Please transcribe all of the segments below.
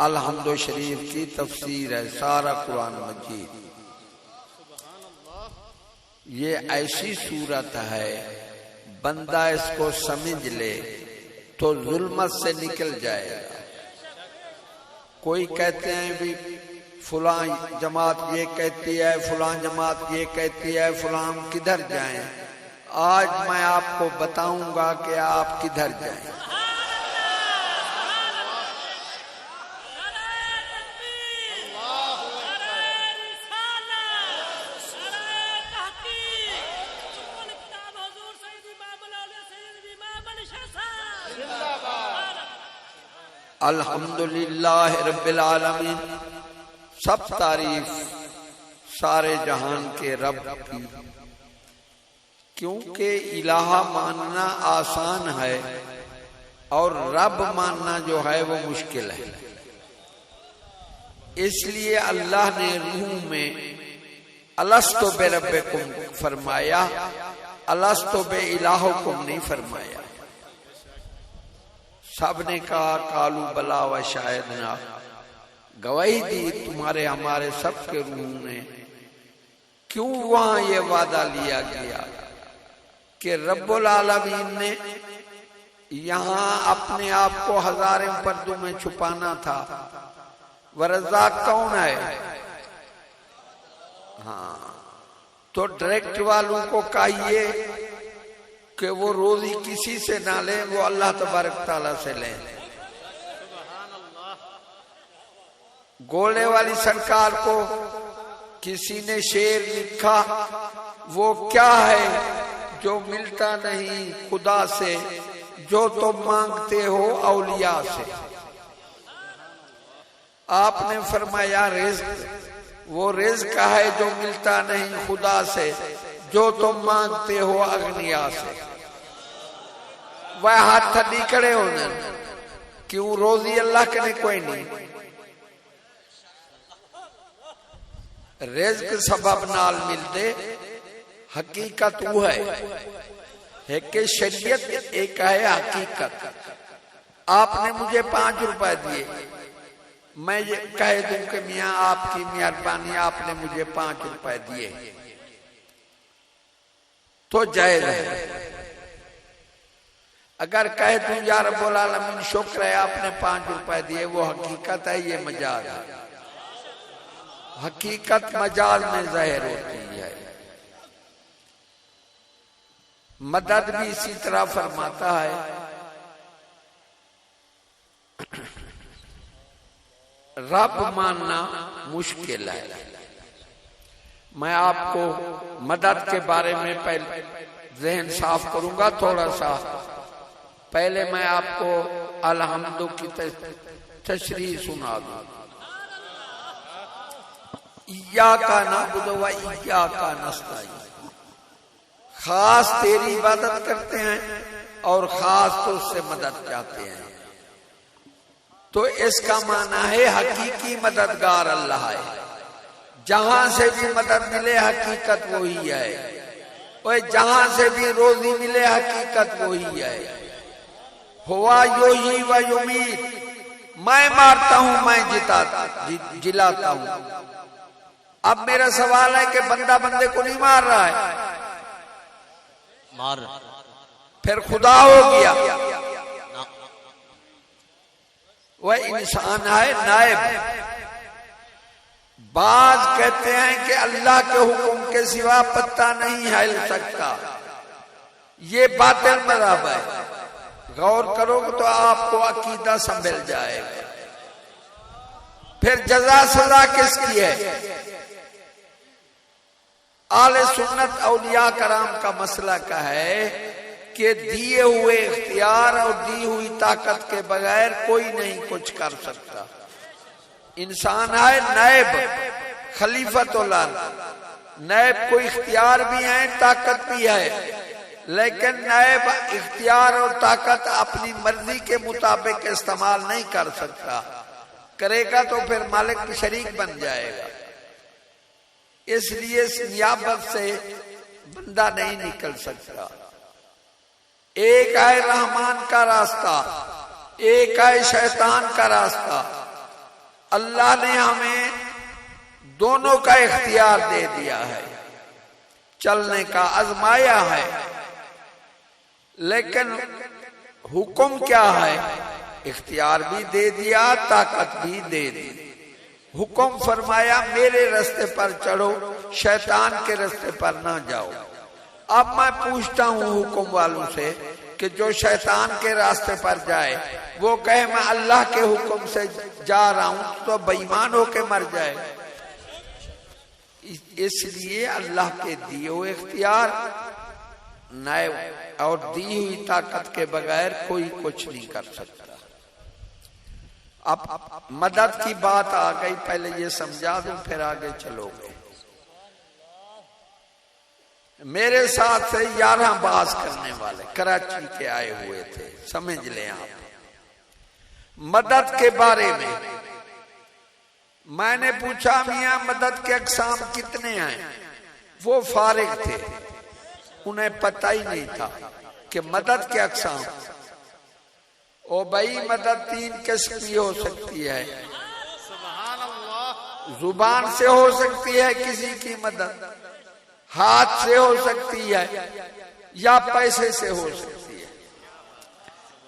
अल-हम्द शरीफ की तफसीर है, सारा कुरान मजीद। ये ऐसी सूरत है बंदा इसको समझ ले तो जुल्मत से निकल जाएगा। कोई कहते हैं भी फलां जमात ये कहती है, फलां जमात ये कहती है, फलां किधर जाएं। आज मैं आपको बताऊंगा कि आप किधर जाएं। अल्हम्दुलिल्लाह रब्बिल आलमीन, सब तारीफ सारे जहान के रब की, क्योंकि इलाहा मानना आसान है और रब मानना जो है वो मुश्किल है। इसलिए अल्लाह ने रूह में अलस्तु बिरब्बिकुम फरमाया, अलस्तु बिइलाहिकुम नहीं फरमाया। सबने कहा कालू बला व शायद ना, गवाही दी तुम्हारे हमारे सबके रूह ने। क्यों वहां ये वादा लिया गया कि रब्बुल आलमीन ने यहां अपने आप को हजारे पर्दों में छुपाना था। वरज़ाक कौन है? हाँ, तो डायरेक्ट वालों को कहिए कि वो रोजी किसी से ना लें, वो अल्लाह तबारक ताला से लें। गोले वाली सरकार को किसी ने शेर लिखा, वो क्या है जो मिलता नहीं खुदा से, जो तुम मांगते हो औलिया से। आपने फरमाया रिज़्क, वो रिज़्क है जो मिलता नहीं खुदा से, जो तुम मांगते हो अग्निया से। वह हाथ थली खड़े होने, क्यों रोजी अल्लाह के ने कोई नहीं। रिज़्क सबब नाल मिलते, हकीकत वो है कि शरीयत एक है हकीकत। आपने मुझे 5 रुपए दिए, मैं ये कह दूं कि मियाँ आपकी मेहरबानी, आपने मुझे 5 रुपए दिए तो जायज है। अगर कह दूं या रब्बुल आलमीन शुक्र है आपने 5 रुपए दिए, वो हकीकत है, ये मजाज है। हकीकत मजाज में ज़ाहिर होती है। मदद भी इसी तरह फरमाता है। रब मानना मुश्किल है। मैं आपको मदद के बारे में पहले ज़हन साफ करूंगा थोड़ा सा। पहले मैं आपको अल-हम्द की तशरीह सुना दूं। इय्याका नअबुदु व इय्याका नस्तईन, खास तेरी इबादत करते हैं और खास तो उससे मदद चाहते हैं। तो इसका माना है हकीकी मददगार अल्लाह है। जहां से भी मदद मिले हकीकत वही है, और जहां से भी रोजी मिले हकीकत वही है। हुआ युही व युमीत, मैं मारता हूं, मैं जिलाता हूं। अब मेरा सवाल है कि बंदा बंदे को नहीं मार रहा है, मार फिर खुदा हो गया। वह इंसान है नायब। बाज कहते हैं कि अल्लाह के हुक्म के सिवा पत्ता नहीं हिल सकता। ये बातिल मज़हब है। गौर करोगे तो आपको अकीदा संभल जाएगा। फिर जज़ा सजा किसकी है? आले सुन्नत औलिया कराम का मसला का है कि दिए हुए इख्तियार और दी हुई ताकत के बगैर कोई नहीं कुछ कर सकता। इंसान है नायब, खलीफतुल्लाह। नायब को इख्तियार भी है, ताकत भी है, लेकिन नायब इख्तियार और ताकत अपनी मर्जी के मुताबिक इस्तेमाल नहीं कर सकता। करेगा तो फिर मालिक की शरीक बन जाएगा। इसलिए इस नियाबत से बंदा नहीं निकल सकता। एक है रहमान का रास्ता, एक है शैतान का रास्ता। अल्लाह ने हमें दोनों का इख्तियार दे दिया है, चलने का आजमाया है, लेकिन हुक्म क्या है? इख्तियार भी दे दिया, ताकत भी दे दी। हुक्म फरमाया मेरे रास्ते पर चढ़ो, शैतान के रास्ते पर ना जाओ। अब मैं पूछता हूं हुक्म वालों से कि जो शैतान के रास्ते पर जाए वो कहे मैं अल्लाह के हुक्म से जा रहा हूं तो बेईमान होके मर जाए। इसलिए अल्लाह के दिए हुए इख्तियार नए और दी हुई ताकत के बगैर कोई कुछ नहीं कर सकता। अब मदद की बात आ गई, पहले ये समझा दूं फिर आगे चलोगे। मेरे साथ से 11 बास करने वाले कराची के आए हुए थे, समझ लें आप। मदद के बारे में मैंने पूछा मियां मदद के अक़साम कितने हैं? वो फारिग थे, उन्हें पता ही नहीं था कि मदद के अक़साम। ओ भाई मदद 3 किस्म की हो सकती है। जुबान से हो सकती है किसी की मदद, हाथ से हो सकती है, या पैसे से हो सकती है।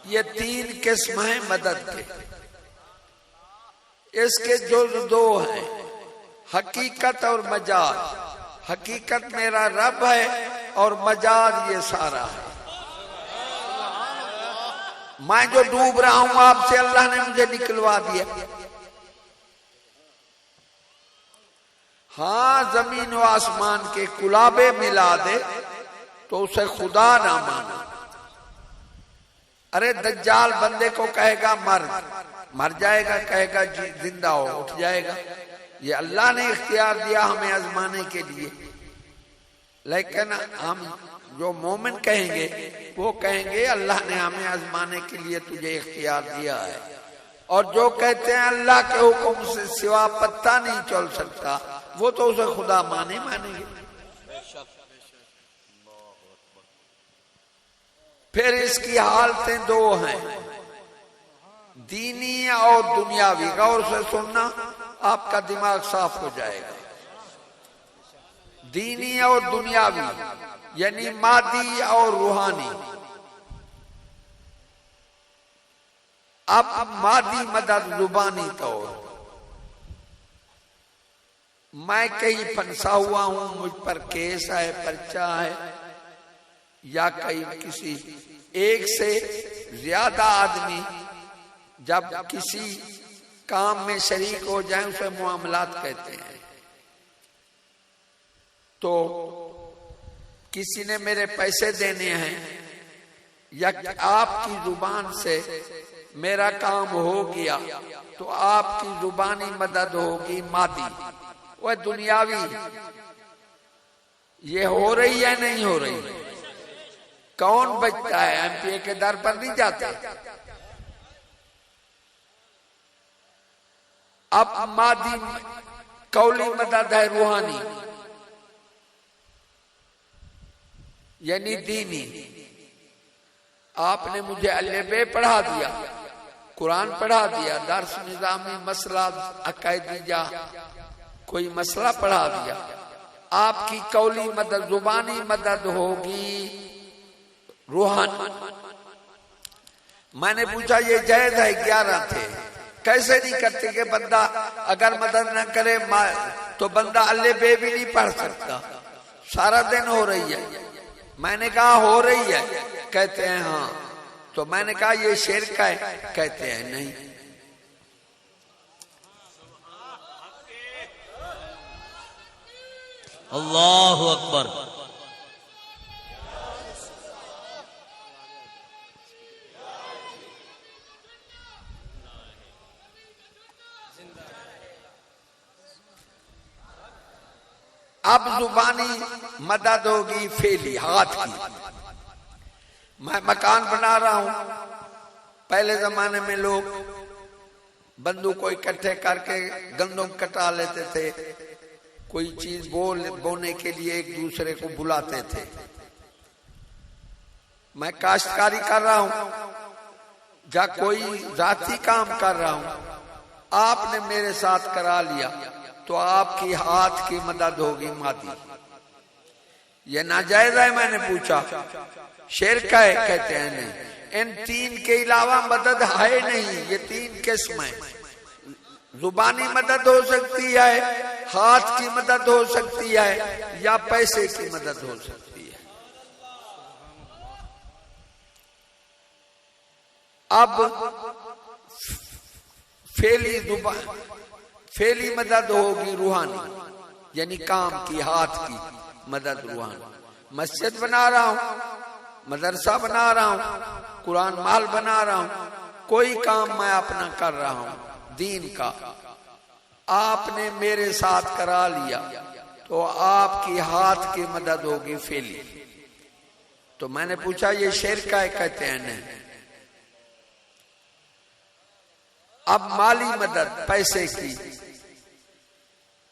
ये 3 किस्म है मदद के। इसके जो 2 हैं, हकीकत और मजाज। हकीकत मेरा रब है और मजाज ये सारा है। मैं जो डूब रहा हूं आपसे अल्लाह ने मुझे निकलवा दिया। हाँ, जमीन व आसमान के कुलाबे मिला दे तो उसे खुदा ना माना। अरे दज्जाल बंदे को कहेगा मर जाएगा, कहेगा जिंदा हो, उठ जाएगा। ये अल्लाह ने इख्तियार दिया हमें आजमाने के लिए। लेकिन हम जो मोमिन कहेंगे वो कहेंगे अल्लाह ने हमें आजमाने के लिए तुझे इख्तियार दिया है। और जो कहते हैं अल्लाह के हुक्म से सिवा पत्ता नहीं चल सकता, वो तो उसे खुदा मानेंगे। फिर इसकी हालतें 2 हैं, दीनी और दुनियावी। गौर से सुनना, आपका दिमाग साफ हो जाएगा। दीनी और दुनियावी यानी मादी और रूहानी। अब मादी मदद जुबानी तौर, मैं कहीं फंसा हुआ हूं, मुझ पर केस है, पर्चा है, या कहीं किसी एक से ज्यादा आदमी जब किसी काम में शरीक हो जाए उसे मुआमलात कहते हैं। तो किसी ने मेरे पैसे देने हैं या आपकी जुबान से मेरा काम हो गया तो आपकी जुबानी मदद होगी मादी। वह दुनियावी ये हो रही है नहीं हो रही? कौन बचता है? एमपीए के दर पर नहीं जाता। अब मादी कौली मदद है रूहानी यानी दीनी। आपने मुझे अल्लेबे पढ़ा दिया, कुरान पढ़ा दिया, दर्स निजामी मसला अकायदीजा कोई मसला पढ़ा दिया, आपकी कौली मदद जुबानी मदद होगी रूहानी। मैंने पूछा ये जायज है? 11 थे। कैसे नहीं करते कि बंदा अगर मदद न करे तो बंदा अल्लेबे भी नहीं पढ़ सकता, सारा दिन हो रही है। मैंने कहा हो रही है, कहते हैं हाँ। तो मैंने कहा ये शिर्क है, कहते हैं नहीं। अल्लाहु अकबर। अब जुबानी मदद होगी फेली, हाथ की। मैं मकान बना रहा हूं, पहले जमाने में लोग बंदूक को इकट्ठे करके गंदम कटा लेते थे, कोई चीज बोने के लिए एक दूसरे को बुलाते थे। मैं काश्तकारी कर रहा हूं या कोई जाती काम कर रहा हूं, आपने मेरे साथ करा लिया तो आपकी हाथ की मदद होगी मादी। ये नाजायज है? मैंने पूछा। शेर का है? कहते हैं नहीं, इन तीन के अलावा मदद है नहीं। ये तीन किस्म है। जुबानी मदद हो सकती है, हाथ की मदद हो सकती है, या पैसे की मदद हो सकती है। अब फेली मदद होगी रूहानी, यानी काम की, हाथ की मदद रूहानी। मस्जिद बना रहा हूं, मदरसा बना रहा हूं, कुरान माल बना रहा हूं, कोई काम मैं अपना कर रहा हूं दीन का, आपने मेरे साथ करा लिया तो आपकी हाथ की मदद होगी फेली। तो मैंने पूछा ये शेर का है? कहते हैं नहीं। अब माली मदद पैसे की,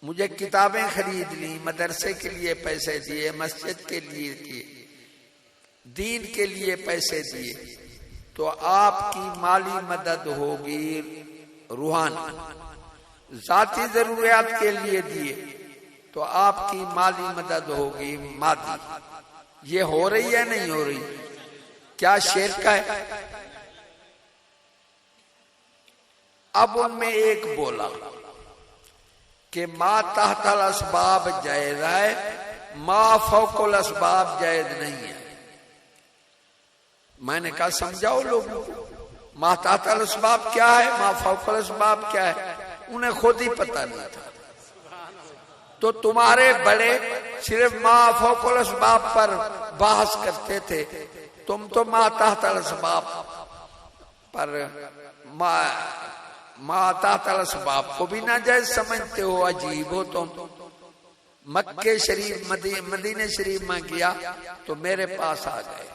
मुझे किताबें खरीद ली, मदरसे के लिए पैसे दिए, मस्जिद के लिए दिए, दीन के लिए पैसे दिए, तो आपकी माली मदद होगी रूहानी। जाती जरूरियात के लिए दिए तो आपकी माली मदद होगी मादी। ये हो रही है नहीं हो रही? क्या शेर का है? अब उनमें एक बोला कि मा तहतल असबाब जायज है, मा फौकुल असबाब जायज नहीं है। मैंने कहा समझाओ लोगों को, मा तहतल असबाब क्या है, मा फौकुल असबाब क्या है? उन्हें खुद ही पता नहीं था। तो तुम्हारे बड़े सिर्फ मा फौकुल असबाब पर बहस करते थे, तुम तो मा तहतल असबाब पर माता तलसबाब को भी नाजायज समझते हो। अजीब हो तुम। मक्के शरीफ मदीने शरीफ में गया तो मेरे पास आ गए,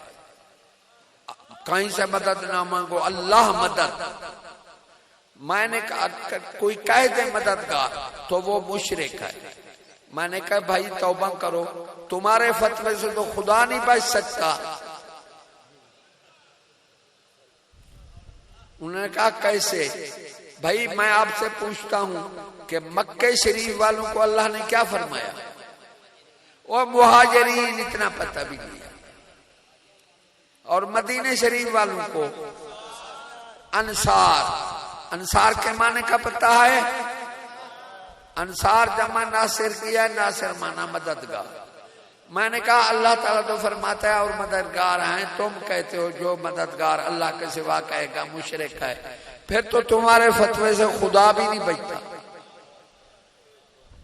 कहीं से मदद ना मांगो, अल्लाह मदद। मैंने कहा कोई कह दे मददगार तो वो मुशरिक है। मैंने कहा भाई तौबा करो, तुम्हारे फतवे से तो खुदा नहीं बच सकता। उन्होंने कहा कैसे? भाई मैं आपसे पूछता हूं कि मक्के शरीफ वालों को अल्लाह ने क्या फरमाया, और मुहाजिरीन इतना पता भी नहीं, और मदीने शरीफ वालों को अंसार, अंसार के माने का पता है? अंसार जमा नासिर किया, नासिर माना मददगार। मैंने कहा अल्लाह ताला तो फरमाता है और मददगार हैं, तुम कहते हो जो मददगार अल्लाह के सिवा कहेगा मुशरिक है। फिर तो तुम्हारे फतवे से खुदा भी नहीं बचता।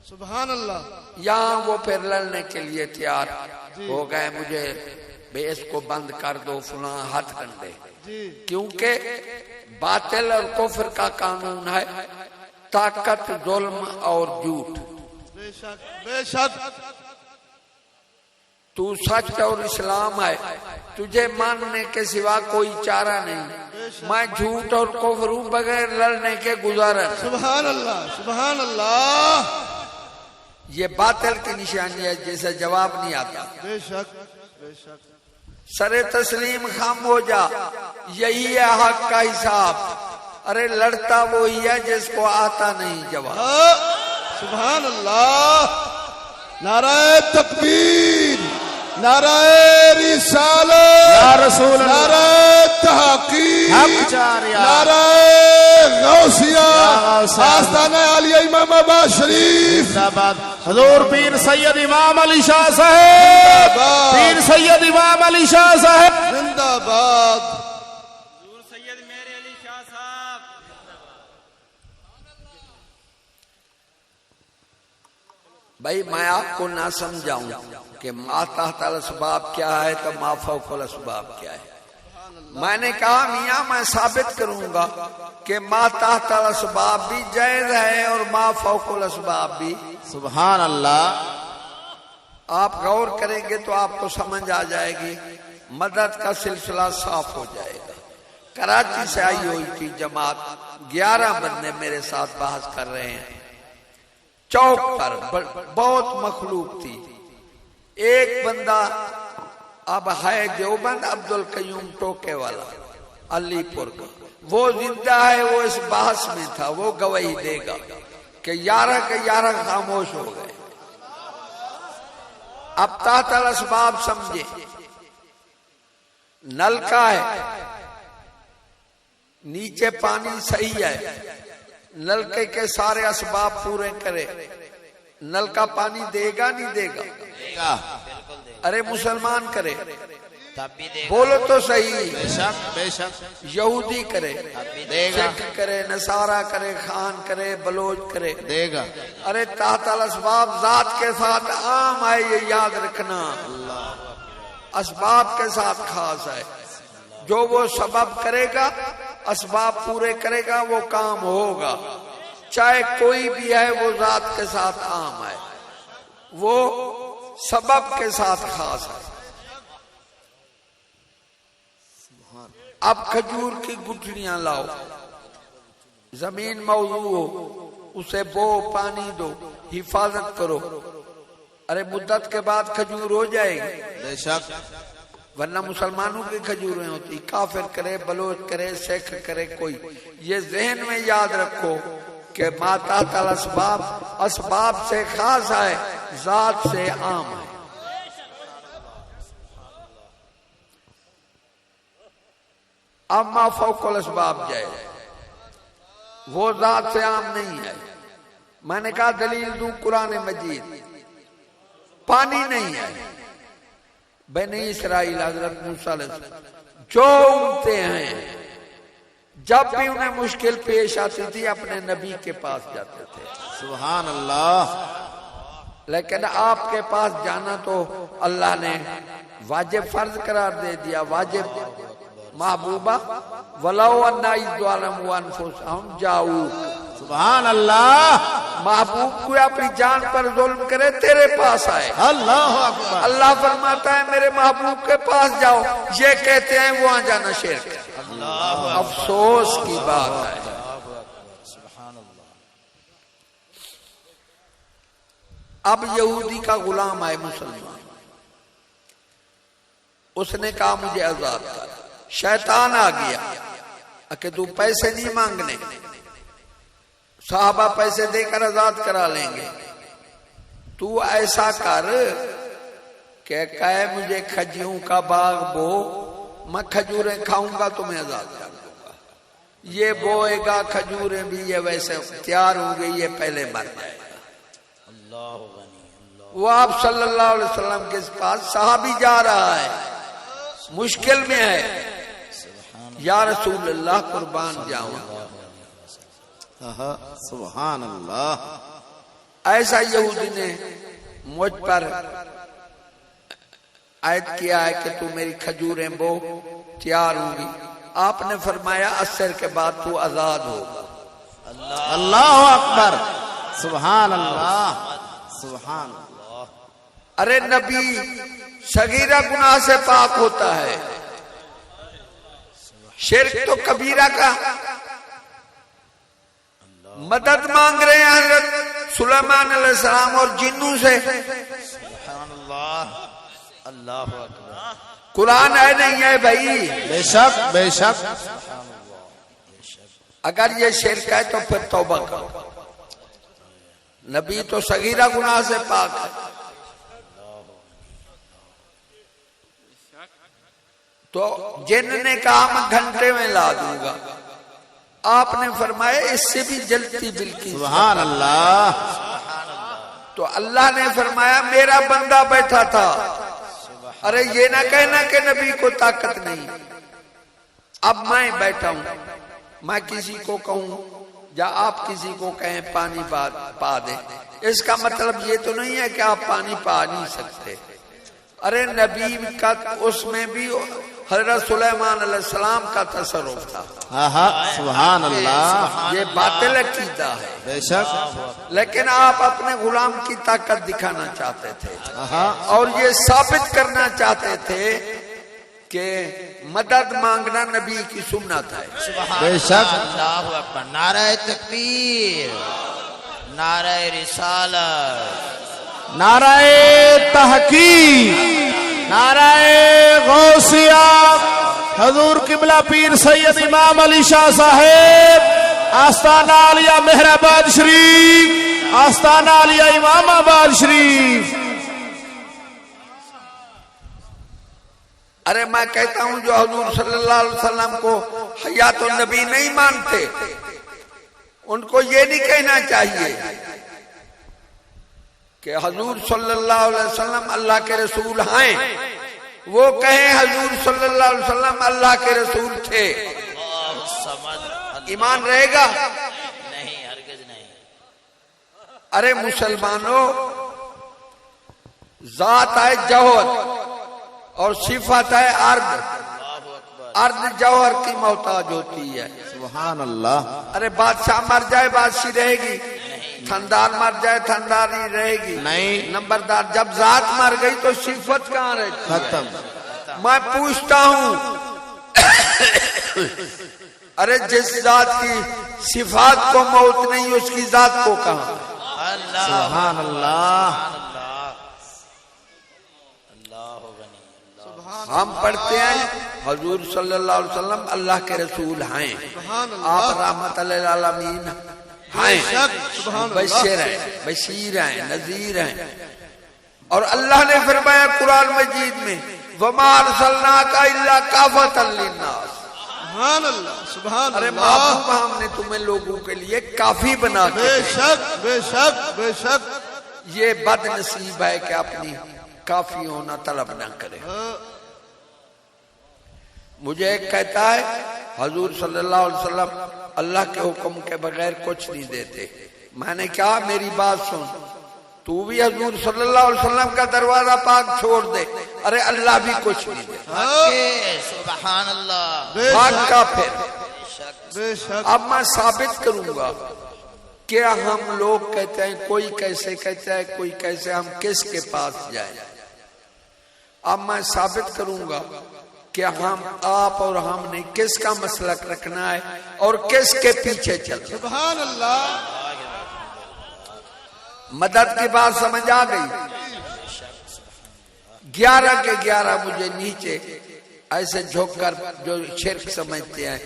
सुभान अल्लाह। यहाँ वो फिर लड़ने के लिए तैयार हो गए, मुझे बेस को बंद कर दो, फुला हाथ कंडे, क्योंकि बातिल और कुफ्र का कानून है ताकत, जुल्म और झूठ। बेशक बेशक तू सच और इस्लाम है, तुझे मानने के सिवा कोई चारा नहीं। मैं झूठ और कुफ्र बगैर लड़ने के गुजारा। सुभान अल्लाह सुभान अल्लाह। ये बातिल की निशानी है जिसे जवाब नहीं आता। बेशक बेशक। सरे तस्लीम खाम हो जा, यही है हक का हिसाब। अरे लड़ता वो ही है जिसको आता नहीं जवाब। सुभान अल्लाह। नाराए तकबीर, नाराए रिसालत, या रसूल, नाराए तहकीक, नाराए गौसिया, आस्ताना आलिया इमाम आबाद शरीफ जिंदाबाद। हुजूर पीर सैयद इमाम अली शाह साहब, पीर सैयद इमाम अली शाह साहब जिंदाबाद। हुजूर सैयद मेरे अली शाह साहब। भाई मैं आपको ना समझाऊं कि माता तल असबाब क्या है तो माफौकुल असबाब क्या है। मैंने कहा मियां मैं साबित करूंगा कि माता तल असबाब भी जायज है और माफौकुल असबाब भी। सुभान अल्लाह। आप गौर करेंगे तो आपको समझ आ जाएगी, मदद का सिलसिला साफ हो जाएगा। कराची से आई हुई थी जमात, 11 बंदे मेरे साथ बहस कर रहे हैं चौक पर, बहुत मखलूक थी। एक बंदा अब है देवबंद अब्दुल कयूम टोके वाला, अलीपुर का, वो जिंदा है, वो इस बहस में था, वो गवाही देगा कि 11 के 11 खामोश हो गए। अब तातल असबाब समझे, नलका है, नीचे पानी सही है, नलके के सारे असबाब पूरे करे, नलका पानी देगा नहीं देगा? अरे मुसलमान करे, बोलो तो सही। बेशक बेशक। यहूदी करे, देगा, सिख करे, नसारा करे, खान करे, बलोच करे, देगा। अरे तातल असबाब जात के साथ आम है, ये याद रखना, असबाब के साथ खास है। जो वो सबब करेगा, असबाब पूरे करेगा, वो काम होगा, चाहे कोई भी है, वो जात के साथ आम है, वो सबब के साथ खास है। अब खजूर की गुठलियां लाओ, जमीन मौजू हो, उसे बो, पानी दो, हिफाजत करो, अरे मुद्दत के बाद खजूर हो जाएगी। बेशक। वरना मुसलमानों की खजूरें होती, काफिर करे, बलोच करे, सिख करे, कोई। ये जहन में याद रखो कि माता तल असबाब, असबाब से खास है, जात से आम है। अब मा फौकल असबाब जाए, वो जात से आम नहीं है। मैंने कहा दलील दूं कुरान मजीद, पानी नहीं है। बनी इसराइल हजरत मूसा जो उठते हैं, जब भी उन्हें मुश्किल पेश आती थी, अपने नबी के पास जाते थे। सुभान अल्लाह। लेकिन आपके पास जाना तो अल्लाह ने वाजिब फर्ज करार दे दिया, वाजिब। महबूबा वलाउ अन्ना इज़्ज़ालम व अनफुसहुम जाऊ, सुभान अल्लाह। महबूब को अपनी जान पर जुल्म करे, तेरे पास आए। अल्लाह अकबर। अल्लाह फरमाता है मेरे महबूब के पास जाओ, ये कहते हैं वहां जाना शिर्क है। अफसोस की बात है। अब यहूदी का गुलाम है मुसलमान, उसने कहा मुझे आजाद कर। शैतान आ गया कि तू पैसे नहीं मांगने, साहबा पैसे देकर आजाद करा लेंगे, तू ऐसा कर कि कहे मुझे खजूरों का बाग बो, मैं खजूरें खाऊंगा, तुम्हें आजाद कर दूंगा। ये बोएगा खजूरें भी, ये वैसे तैयार हो गई, ये पहले मर जाएगा। वो आप सल्लल्लाहु अलैहि वसल्लम के पास साहबी जा रहा है, मुश्किल में है, या रसूल अल्लाह कुर्बान जाऊं। सुभान अल्लाह। ऐसा यहूदी ने मुझ पर आयत किया है कि तू मेरी खजूरें बो, तैयार होंगी। आपने फरमाया असर के बाद तू आजाद होगा। अल्लाह अकबर। सुभान अल्लाह, सुभान अल्लाह। अरे नबी सगीरा गुनाह से पाक होता है, शिर्क तो कबीरा का। मदद मांग रहे हैं हजरत सुलेमान अलैहिस्सलाम और जिन्नों से। अल्लाह अकबर। कुरान है नहीं है भाई? बेशक बेशक। अगर ये शिर्क है तो फिर तौबा करो। नबी तो सगीरा गुनाह से पाक है। तो जिन ने कहा मैं घंटे में ला दूंगा, आपने फरमाया इससे भी जलती बिल्की। सुभान अल्लाह। तो अल्लाह ने फरमाया मेरा बंदा बैठा था। अरे ये ना कहना कि नबी को ताकत नहीं, अब मैं बैठा हूं, मैं किसी को कहूं या आप किसी को कहें पानी पा दे, इसका मतलब ये तो नहीं है कि आप पानी पा नहीं सकते। अरे नबी का उसमें भी हजरत सुलेमान अलैहिस्सलाम का तसर्रुफ था। सुभान अल्लाह। ये बातिल अकीदा है बेशक। लेकिन आप अपने गुलाम की ताकत दिखाना चाहते थे और ये साबित करना चाहते थे कि मदद मांगना नबी की सुन्नत है। बेशक। अल्लाहु अकबर। नारे तकबीर, नारे रिसालत, नारे तहकीक, नारे गौसिया, हजूर किबला पीर सैयद इमाम अली शाह साहेब आस्ताना आलिया मेहराबाद शरीफ, आस्ताना आलिया इमामाबाद शरीफ। अरे मैं कहता हूं जो हुजूर सल्लल्लाहु अलैहि वसल्लम को हयातुन नबी नहीं मानते, उनको ये नहीं कहना चाहिए कि हुजूर सल्लल्लाहु अलैहि वसल्लम अल्लाह के रसूल हैं, वो कहें हुजूर सल्लल्लाहु अलैहि वसल्लम अल्लाह के रसूल थे। ईमान रहेगा? नहीं, हरगिज नहीं। अरे मुसलमानों, जात है जौहर और सिफत है अर्द। अर्द जौहर की मोहताज होती है। सुभान अल्लाह। अरे बादशाह मर जाए बादशाही रहेगी, थनदार मर जाए थनदारी रहेगी नहीं। नंबरदार जब जात मर गई तो सिफत कहाँ रहती? खत्म। मैं पूछता हूं, अरे जिस जात की सिफात को मौत नहीं उसकी जात को कहाँ? सुभान अल्लाह। हम पढ़ते हैं हुजूर सल्लल्लाहु अलैहि वसल्लम अल्लाह के रसूल हैं, आप रहमत लिल आलमीन हैं, बशीर हैं, नजीर हैं। और अल्लाह ने फरमाया कुरान मजीद में, वमा अरसलनाका इल्ला काफतल लिन्नास। सुभान अल्लाह, सुभान अरे अल्लाह। महबूब हमने तुम्हें लोगों के लिए काफी बना के बेशक बेशक बेशक। ये बदनसीब है कि अपनी काफी होना तलब न करे। मुझे एक कहता है हुजूर सल्लल्लाहु अलैहि वसल्लम अल्लाह के हुक्म के बगैर कुछ नहीं देते। मैंने कहा मेरी बात सुन, तू भी हुजूर सल्लल्लाहु अलैहि वसल्लम का दरवाजा पाक छोड़ दे, अरे अल्लाह भी कुछ नहीं देता। सुभान अल्लाह। भाग का फिर बेशक। अब मैं साबित करूंगा कि हम लोग कहते हैं कोई कैसे कहता है, कोई कैसे, हम किसके पास जाए? अब मैं साबित करूंगा कि हम आप और हमने किसका मसलक रखना है और किसके पीछे चलना। सुभान अल्लाह। मदद की बात समझ आ गई? 11 के 11 मुझे नीचे ऐसे झुककर, जो शिर्क समझते हैं,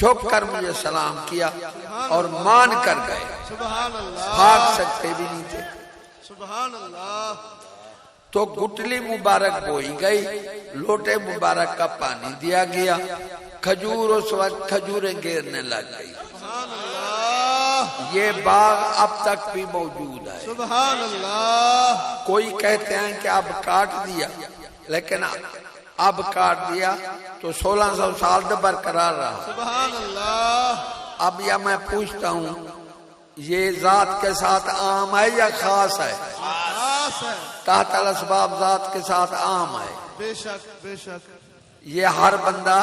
झुककर मुझे सलाम किया और मान कर गए। सुभान अल्लाह। भाग सकते भी नहीं थे। सुभान अल्लाह। तो गुटली मुबारक बोई गई, लोटे मुबारक का पानी दिया गया, खजूर उस वक्त खजूरें गिरने लग गई। सुभान अल्लाह। ये बाग अब तक भी मौजूद है। सुभान अल्लाह। कोई कहते हैं कि अब काट दिया, लेकिन अब काट दिया तो 1600 साल तक बरकरार रहा। सुभान अल्लाह। अब या मैं पूछता हूँ, ये जात के साथ आम है या खास है? खास है। ताहत अल असबाब जात के साथ आम है। बेशक बेशक। ये हर बंदा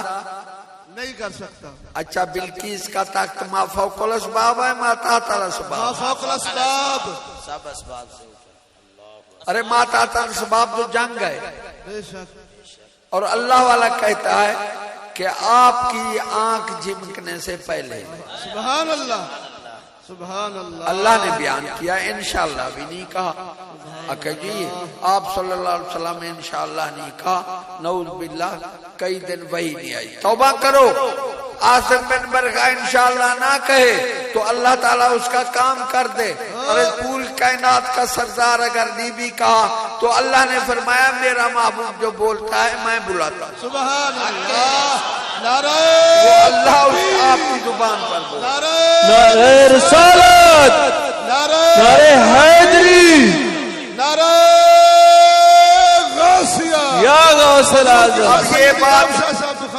नहीं कर सकता। अच्छा, बिल्किस का तख्त मा फौकल असबाब है, मा ताहत अल असबाब? फौकल असबाब। सब असबाब से ऊपर। अरे मा ताहत अल असबाब तो जंग है। बेशक। और अल्लाह वाला कहता है कि आपकी आंख झिमकने से पहले। सुभान अल्लाह। सुभान अल्लाह। अल्लाह ने बयान किया, इंशाअल्लाह भी नहीं कहा। अके जी आप सल्लल्लाहु अलैहि वसल्लम ने इंशाअल्लाह नहीं कहा, नऊज़ बिल्लाह, कई दिन वही नहीं आई। तौबा करो, आसिम बिन बरखा इंशाअल्लाह ना कहे तो अल्लाह ताला उसका काम कर दे। और इस पूरी कायनात का सरदार अगर नहीं भी कहा तो अल्लाह ने फरमाया मेरा महबूब जो बोलता है मैं बुलाता। सुभान अल्लाह। नारे वो अल्लाह आपकी जुबान पर बोल। नारे रिसालत, नारे नारे हैदरी, नारे गौसिया। या गौसल आज़म। अब ये बात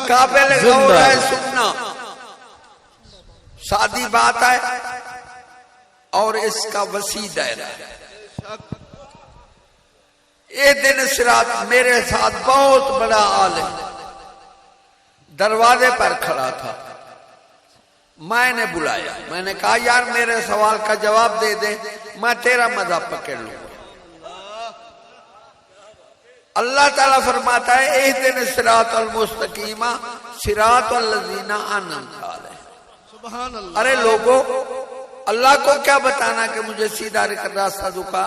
काबिल गौर है सुनना, सादी बात है और इसका वसी दायरा है। ये दिन सिरात मेरे साथ बहुत बड़ा आलिम दरवाजे पर खड़ा था, मैंने बुलाया, मैंने कहा यार मेरे सवाल का जवाब दे दे, मैं तेरा मज़हब पकड़ लूंगा। अल्लाह ताला फरमाता है इह दिन सिरातुल मुस्तकीमा सिरातुल लज़ीना अनअमता अलैहिम। सुभान अल्लाह। अरे लोगों, अल्लाह को क्या बताना कि मुझे सीधा रास्ता दुखा,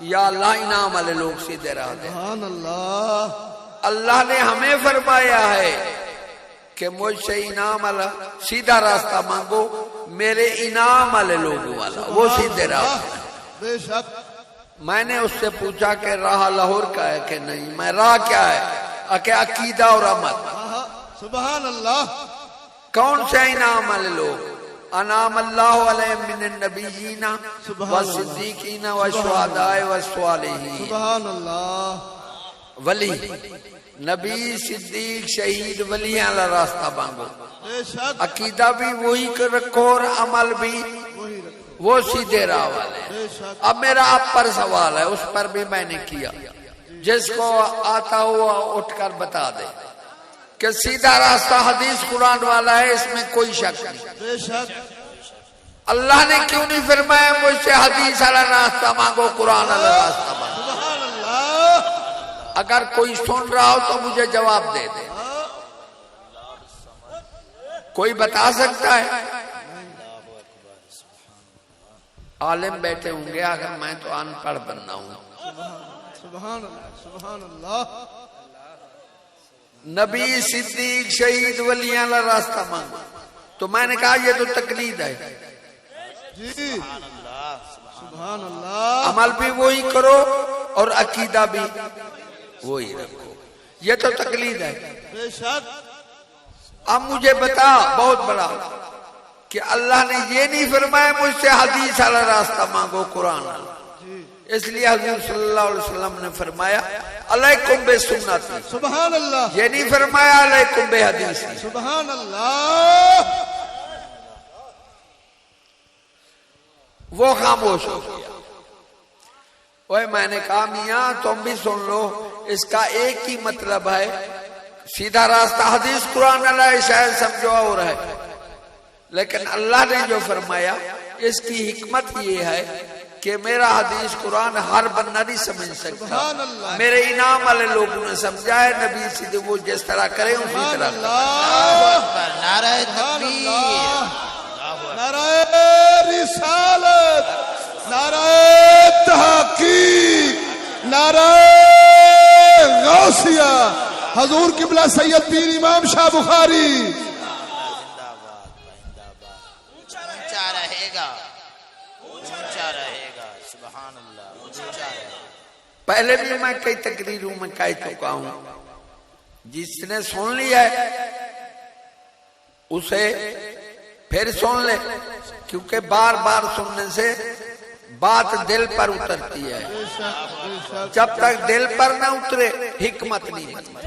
या अल्लाह इनाम वाले लोग सीधे राह दे। सुभान अल्लाह। अल्लाह ने हमें फरमाया है कि मुझसे इनाम वाला सीधा रास्ता मांगो, मेरे इनाम वाले लोगों वाला, वो सीधे रास्ते। बेशक। मैंने उससे पूछा कि राह लाहौर का है कि नहीं, मैं राह क्या है, कि अकीदा और अमल। सुभान अल्लाह। कौन से इनाम वाले लोग? अनाम अल्लाह अलैहिम मिनन नबिय्यीना व सिद्दीकीना व शुहदाए व स्वालिहीन। सुभान अल्लाह। वली, नबी, सिद्दीक, शहीद, वलियां वाला रास्ता मांगो। बेशक। अकीदा भी वही रखो और अमल भी वो सीधे राह वाले। अब मेरा आप पर सवाल है, उस पर भी मैंने किया, जिसको आता हुआ उठकर बता दे कि सीधा रास्ता हदीस कुरान वाला है, इसमें कोई शक नहीं। बेशक। अल्लाह ने क्यों नहीं फरमाया मुझसे हदीस वाला रास्ता मांगो, कुरान वाला रास्ता मांगो? सुभान अल्लाह। अगर कोई सुन रहा हो तो मुझे जवाब दे दे। कोई बता सकता है? आलिम बैठे होंगे, अगर मैं तो अनपढ़ बनना हूं। सुभान अल्लाह। सुभान अल्लाह। नबी, सिद्दीक, शहीद, वलियां वाला रास्ता मांगो। तो मैंने कहा ये तो तकलीद है जी। सुभान अल्लाह। अमल भी वही करो और अकीदा भी वही रखो, ये तो तकलीद है। बेशक। अब मुझे बता, बहुत बड़ा, कि अल्लाह ने ये नहीं फरमाया मुझसे हदीस वाला रास्ता मांगो, कुरान वाला। इसलिए हजूर सल्लल्लाहु अलैहि वसल्लम ने फरमाया अलैकुम बिसुन्नती। सुभान अल्लाह। ये नहीं फरमाया अलैकुम बिहदीसी। सुभान अल्लाह। वो खामोश हो गया। ओए मैंने कहा मियां तुम भी सुन लो, इसका एक ही मतलब है, सीधा रास्ता हदीस कुरान वाला है, शायद समझो और है, लेकिन अल्लाह ने जो फरमाया इसकी हिकमत ये है कि मेरा हदीस कुरान हर बंदा नहीं समझ सकता, मेरे इनाम वाले लोगों ने समझा है। नबी सीधे वो जिस तरह करे उसी तरह। नारे तकबीर, नारे रिसालत, नारे तहकीक, नारे गौसिया, हजूर किबला सैयद पीर इमाम शाह बुखारी। ऊंचा रहेगा, ऊंचा रहेगा। सुभान अल्लाह, ऊंचा रहेगा। पहले भी मैं कई तकरीरों में कह चुका हूं, जिसने सुन लिया है उसे फिर सुन ले, क्योंकि बार बार सुनने से बात दिल पर उतरती है। जब तक दिल पर न उतरे हिकमत नहीं बनती।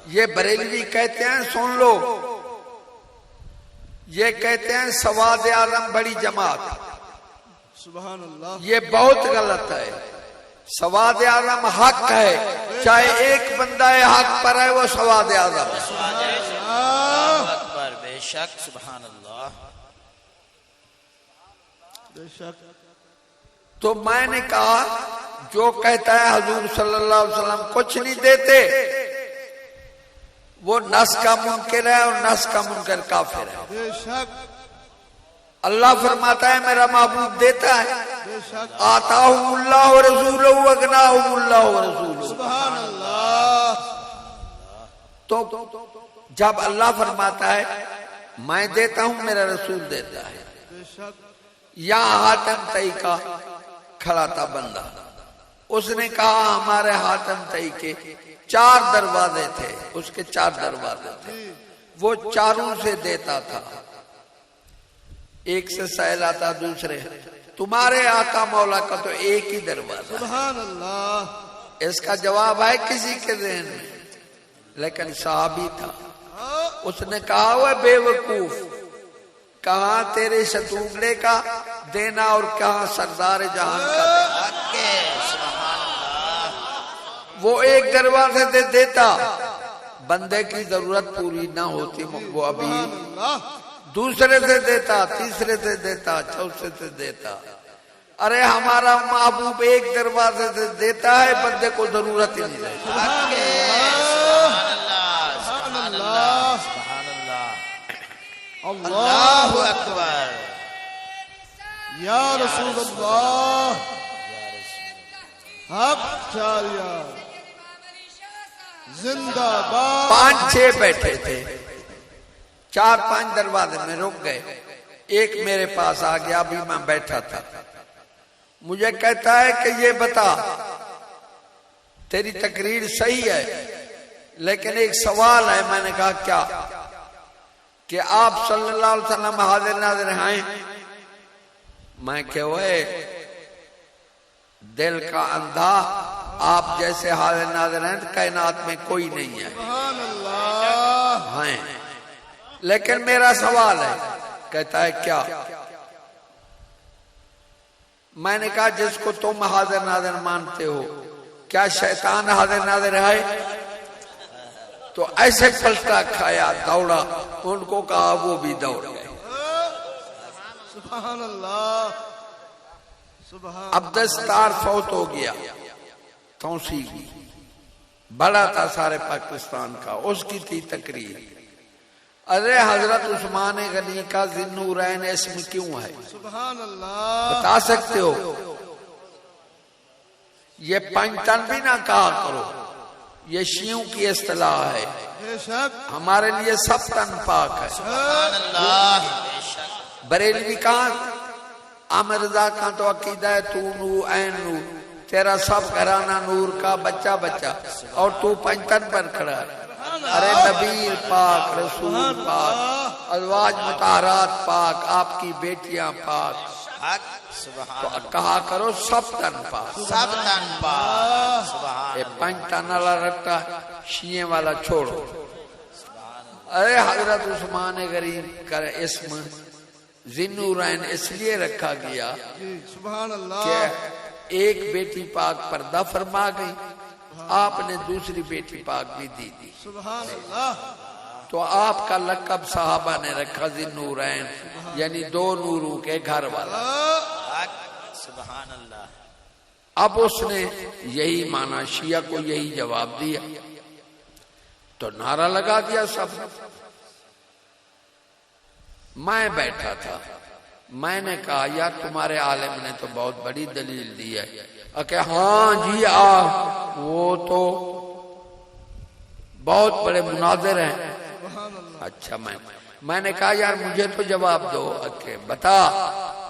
ये बरेलवी कहते हैं सुन लो, ये कहते हैं सवाद आलम बड़ी जमात। सुभान अल्लाह। ये बहुत गलत है। सवाद आलम हक है, चाहे एक बंदा हक पर है, वो सवाद आलम है। बेशक। सुभान अल्लाह। बेशक। तो मैंने कहा जो कहता है हजूर सल्लल्लाहु अलैहि वसल्लम कुछ नहीं देते, वो नस का मुनकर है और नस का मुनकर काफिर है। बेशक। अल्लाह फरमाता है मेरा महबूब देता है, बेशक। आताहुमुल्लाह व रसूलुहु व अगनाहुमुल्लाह व रसूलुहु। सुभान अल्लाह। तो जब अल्लाह फरमाता है मैं देता हूं, मेरा रसूल देता है। बेशक। यहां हातम तई का खड़ा था बंदा, उसने कहा हमारे हातम तई के 4 दरवाजे थे, उसके 4 दरवाजे थे, वो चारों से देता था, एक से सहल आता, दूसरे। तुम्हारे आका मौला का तो एक ही दरवाजा। सुभान अल्लाह। इसका जवाब है किसी के ज़हन में, लेकिन साहबी था। उसने कहा वह बेवकूफ, कहां तेरे शतूगले का देना और कहां सरदार जहां का देना। वो एक दरवाजे से देता, बंदे की जरूरत पूरी ना होती वो अभी दूसरे से देता, तीसरे से देता, चौथे से देता। अरे हमारा महबूब एक दरवाजे से देता है, बंदे को जरूरत ही नहीं रहती। अल्लाहु अकबर। या रसूल अल्लाह। हक चारिया जिंदाबाद। 5-6 बैठे थे, 4-5 दरवाजे में रुक गए। एक मेरे पास आ गया, अभी मैं बैठा था, मुझे कहता है कि ये बता, तेरी तकरीर सही है लेकिन एक सवाल है। मैंने कहा क्या? कि आप सल्लल्लाहु अलैहि वसल्लम हाजिर नाज़िर हैं। मैं क्या हुए दिल का अंधा, आप जैसे हाजिर नाज़िर हैं तो कायनात में कोई नहीं है। सुभान अल्लाह। हैं, लेकिन मेरा सवाल है। कहता है क्या? मैंने कहा जिसको तुम हाजिर नाज़िर मानते हो, क्या शैतान हाजिर नाज़िर है? तो ऐसे पलटा खाया, दौड़ा, उनको कहा, वो भी दौड़ गए। सुभान अल्लाह। सुभान। अब दस्तार फौत हो गया, तौसी बड़ा था सारे पाकिस्तान का, उसकी थी तकरीर। अरे हजरत उस्मान गनी का ज़िन्नूरैन इसमें क्यों है? सुभान अल्लाह। बता सकते हो? ये पंचतन भी ना कहा करो, ये शियों की इस्तिलाह है। बेशक। हमारे लिए सब तन पाक है। सुभान अल्लाह। बेशक। बरेलवी कहा, आमिरजा का तो अकीदा है तू नूर ऐन नूर, तेरा सब घराना नूर का बच्चा बच्चा, और तू पंचतन पर खड़ा है। अरे नबी पाक, रसूल पाक, अज़वाज मुताहरात पाक, आपकी बेटियां पाक, हक। सुभान तो अल्लाह। कहा करो सब तन पाक। सब तन पाक। सुभान ये पंचतन वाला रट्टा शिये वाला छोड़ो। अरे हजरत उस्मान गरीब का इसम ज़िन्नूरैन इसलिए रखा गया जी सुभान अल्लाह। कि एक बेटी पाक पर्दा फरमा गई, आपने दूसरी बेटी पाक भी दी थी, सुभान अल्लाह। तो आपका लक़ब साहबा ने रखा ज़िन्नूरैन, यानी 2 नूरों के घर वाला। हक। सुभान अल्लाह। अब उसने यही माना, शिया को यही जवाब दिया, तो नारा लगा दिया सब। मैं बैठा था, मैंने कहा यार तुम्हारे आलिम ने तो बहुत बड़ी दलील दी है। अके हाँ जी वो तो बहुत बड़े मुनाज़िर हैं। अच्छा, मैंने कहा यार मुझे तो जवाब दो। अके बता।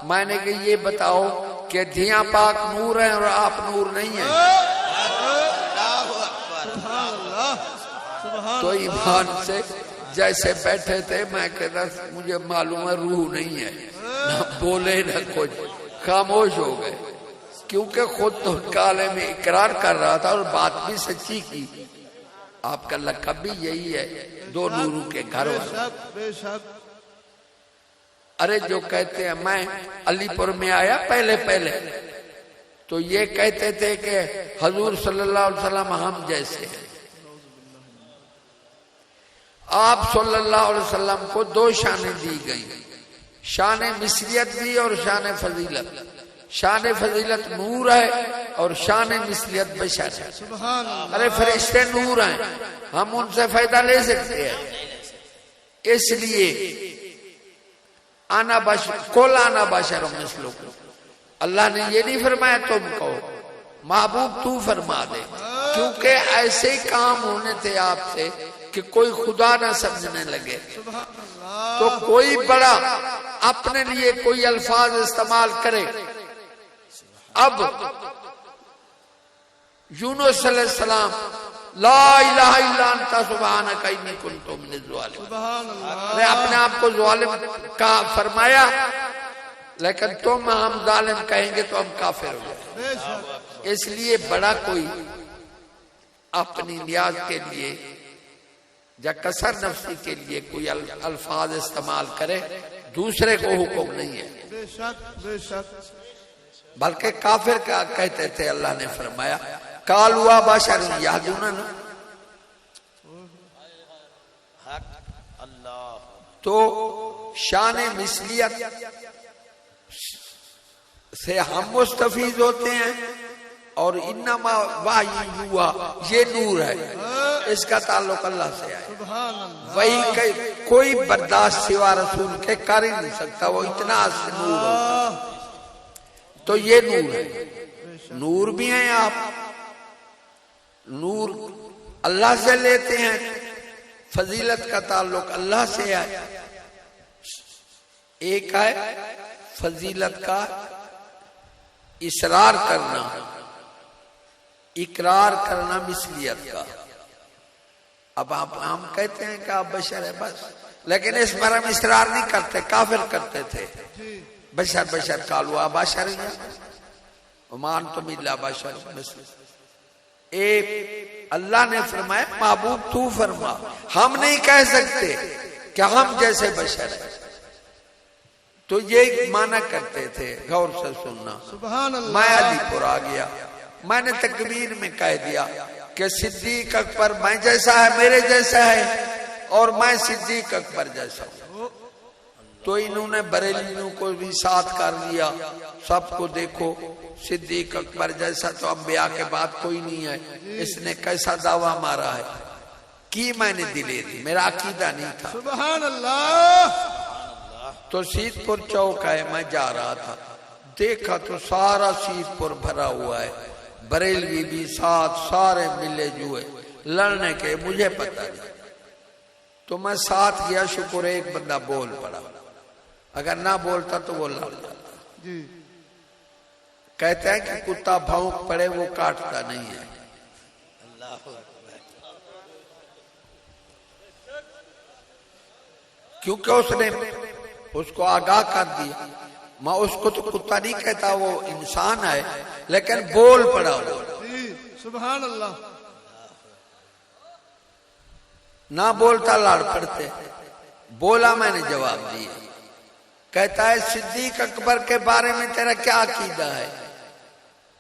मैंने कहा ये बताओ कि धिया पाक नूर है और आप नूर नहीं है। तो ईमान से जैसे बैठे थे, मैं कहता मुझे मालूम है रूह नहीं है, ना बोले ना कुछ, खामोश हो गए, क्योंकि खुद तो काले में इकरार कर रहा था और बात भी सच्ची की। आपका लक़ब भी यही है, 2 नूरों के घर वाला। बेशक। अरे जो कहते हैं, मैं अलीपुर में आया पहले तो ये कहते थे कि हजूर सल्लल्लाहु अलैहि वसल्लम हम जैसे हैं। आप सल्लल्लाहु अलैहि वसल्लम को 2 शानें दी गई, शान मिसलियत भी और शान फजीलत। शान फजीलत नूर है और शान मिसलियत बशर है। सुभान अल्लाह। अरे फरिश्ते नूर हैं, हम उनसे फायदा ले सकते हैं। इसलिए आना बशर मिसलुक, अल्लाह ने ये नहीं फरमाया तुम कहो, महबूब तू फरमा दे, क्योंकि ऐसे ही काम होने थे आपसे कि कोई खुदा ना समझने लगे। तो कोई बड़ा अपने लिए कोई अल्फाज इस्तेमाल करे। अब यूनुस अलैहिस्सलाम ला इलाहा इल्ला अंता सुब्हानका इन्नी कुन्तु मिनज़ ज़ालिमीन, सुभान अल्लाह। ने अपने आप को ज़ालिम का फरमाया, लेकिन तुम हम जालिम कहेंगे तो हम काफिर हो गए। बेशक। इसलिए बड़ा कोई अपनी नियाज के लिए या कसर नफ्सी के लिए कोई अल्फाज इस्तेमाल करे, दूसरे को हुक्म नहीं है। बेशक। बेशक। बल्कि काफिर का कहते थे, अल्लाह ने फरमाया कालुआ बशर यादूना। तो शान मिसलियत से हम मुस्तफीज होते हैं, और इन्नमा वाही हुआ ये नूर है, इसका ताल्लुक अल्लाह से है। सुभान अल्लाह। वही कोई बर्दाश्त सिवा रसूल के कर ही नहीं सकता, वो इतना नूर होता है। तो ये नूर है, नूर भी हैं आप। नूर अल्लाह से लेते हैं, फजीलत का ताल्लुक अल्लाह से है। एक है फजीलत का इसरार करना, इकरार करना मिसलियत का। अब आप हम कहते हैं कि आप बशर है बस, लेकिन इस पर हम इसरार नहीं करते। काफिर करते थे, बशर बशर कालू अबाशर मान तो मिला बशर। एक अल्लाह ने फरमाया महबूब तू फरमा, हम नहीं कह सकते कि हम जैसे बशर है। तो ये माना करते थे, गौर से सुनना। सुभान अल्लाह। मैं अलीपुर आ गया, मैंने तकबीर में कह दिया कि सिद्दीक अकबर मैं जैसा है, मेरे जैसा है, और मैं सिद्दीक अकबर जैसा हूं। तो इन्होंने बरेलियों को भी साथ कर लिया, सबको देखो सिद्दीक अकबर जैसा तो अंबिया के बाद कोई नहीं है, इसने कैसा दावा मारा है कि मैंने दिलेरी, मेरा अकीदा नहीं था। सुभान अल्लाह। तो सीतपुर चौक है, मैं जा रहा था, देखा तो सारा सीतपुर भरा हुआ है, बरेलवी भी साथ, सारे मिले जुए लड़ने के, मुझे पता नहीं। तो मैं साथ गया, शुक्र एक बंदा बोल पड़ा, अगर ना बोलता तो वो लड़ जाता। जी। कहते हैं कि कुत्ता भौंक पड़े वो काटता नहीं है। क्योंकि उसने उसको आगाह कर दिया। मैं उसको तो कुत्ता नहीं कहता, वो इंसान है, लेकिन बोल पड़ा वो। सुभान अल्लाह। ना बोलता लड़ पड़ते, बोला मैंने जवाब दिया। कहता है सिद्दीक अकबर के बारे में तेरा क्या अकीदा है?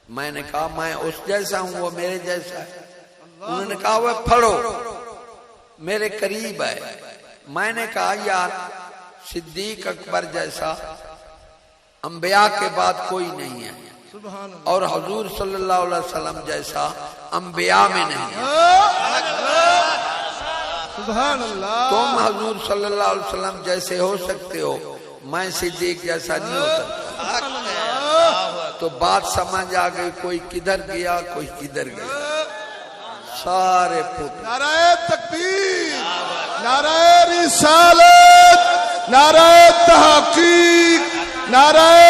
मैंने कहा मैं उस जैसा हूं, वो मेरे जैसा है। उन्होंने कहा वह फड़ो, मेरे करीब है। मैंने कहा यार सिद्दीक अकबर जैसा अंबिया के बाद कोई नहीं है, और हुजूर सल्लल्लाहु अलैहि वसल्लम जैसा अंबिया में नहीं है। सुभान अल्लाह। तुम हुजूर सल्लल्लाहु अलैहि वसल्लम जैसे हो सकते हो, मैं सिद्दीक जैसा नहीं हो सकता। तो बात समझ आ गई, कोई किधर गया कोई किधर गया, सारे पुत्र। नाराए तकबीर, नाराए रिसालत, नाराए तहकीक, नाराए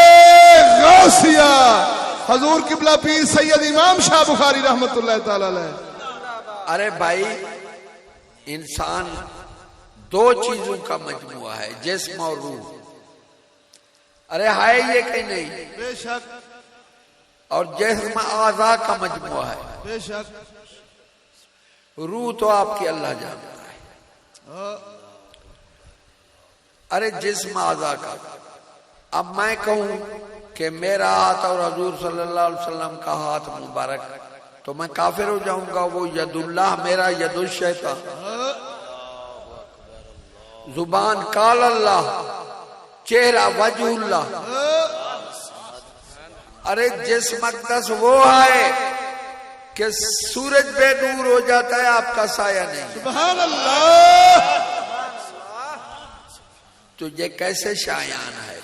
गौसिया। हजूर किबला पीर सैयद इमाम शाह बुखारी रहमतुल्लाह ताला अलैह। अरे भाई, इंसान दो चीजों का मजमुआ है, जिस्म और रूह। अरे है ये कहीं नहीं, बेशक। और जिस्म आज़ा का मजमुआ है, बेशक। रूह तो आपकी अल्लाह जानता है। अरे जिस्म आज़ा का, अब मैं कहूं कि मेरा हाथ और हुजूर सल्लल्लाहु अलैहि वसल्लम का हाथ मुबारक, तो मैं काफिर हो जाऊंगा। वो यदुल्लाह, मेरा यदुश शैतान। जुबान काल अल्लाह, चेहरा वजहुल्लाह। अरे जिस मकदस वो है कि सूरज बेनूर हो जाता है, आपका साया नहीं। सुभान अल्लाह। तो ये कैसे शायान है,